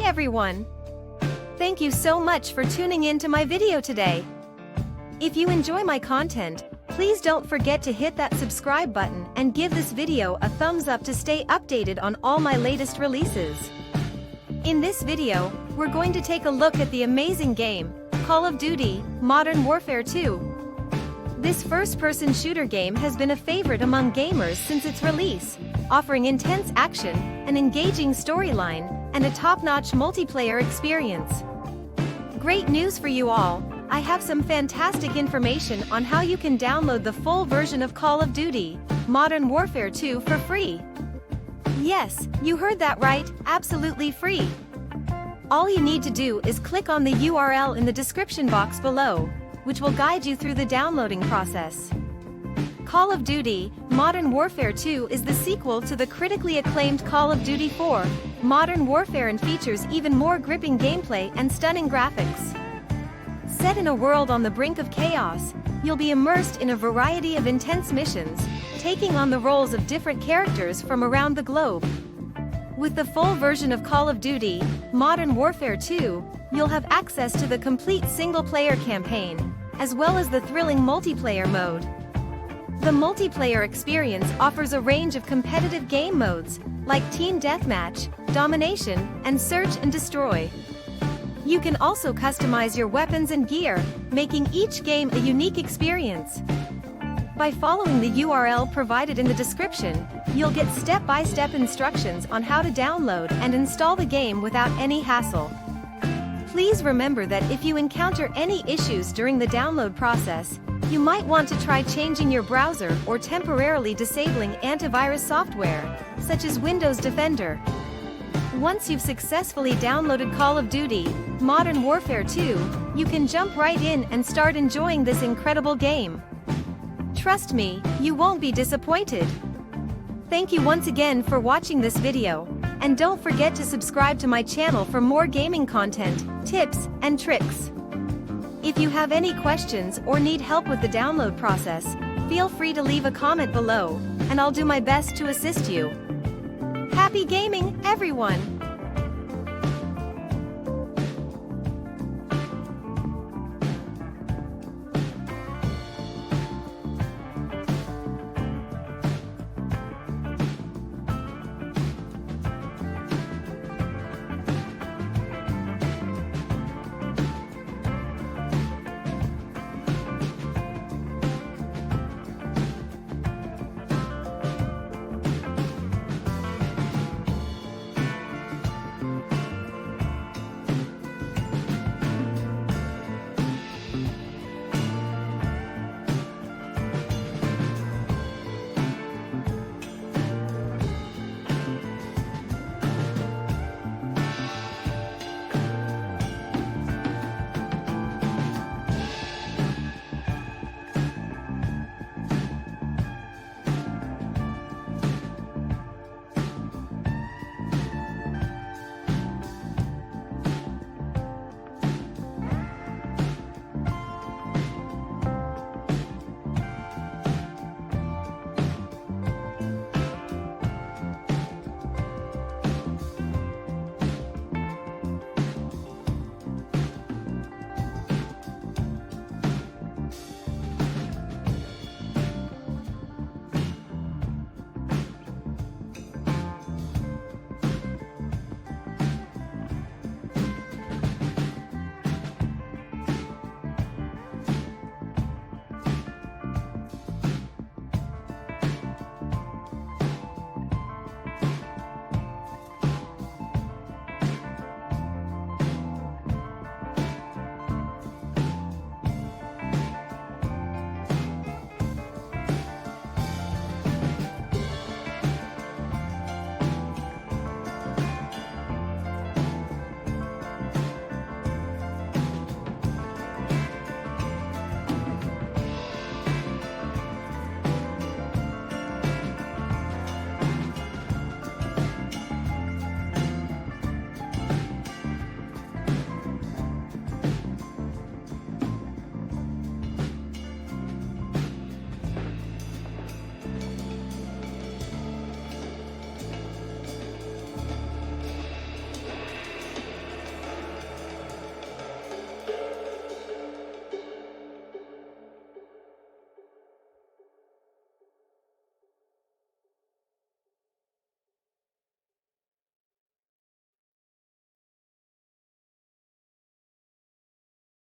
everyone! Thank you so much for tuning in to my video today. If you enjoy my content, please don't forget to hit that subscribe button and give this video a thumbs up to stay updated on all my latest releases. In this video, we're going to take a look at the amazing game, Call of Duty Modern Warfare 2. This first-person shooter game has been a favorite among gamers since its release, offering intense action, an engaging storyline, and a top-notch multiplayer experience. Great news for you all! I have some fantastic information on how you can download the full version of Call of Duty Modern Warfare 2 for free. Yes, you heard that right, absolutely free. All you need to do is click on the URL in the description box below, which will guide you through the downloading process. Call of Duty Modern Warfare 2 is the sequel to the critically acclaimed Call of Duty 4 Modern Warfare and features even more gripping gameplay and stunning graphics. Set in a world on the brink of chaos, you'll be immersed in a variety of intense missions, taking on the roles of different characters from around the globe. With the full version of Call of Duty Modern Warfare 2, you'll have access to the complete single-player campaign, as well as the thrilling multiplayer mode. The multiplayer experience offers a range of competitive game modes, like Team Deathmatch, Domination, and Search and Destroy. You can also customize your weapons and gear, making each game a unique experience. By following the URL provided in the description, you'll get step-by-step instructions on how to download and install the game without any hassle. Please remember that if you encounter any issues during the download process, you might want to try changing your browser or temporarily disabling antivirus software, such as Windows Defender. Once you've successfully downloaded Call of Duty Modern Warfare 2, you can jump right in and start enjoying this incredible game. Trust me, you won't be disappointed. Thank you once again for watching this video, and don't forget to subscribe to my channel for more gaming content, tips, and tricks. If you have any questions or need help with the download process, feel free to leave a comment below, and I'll do my best to assist you. Happy gaming, everyone!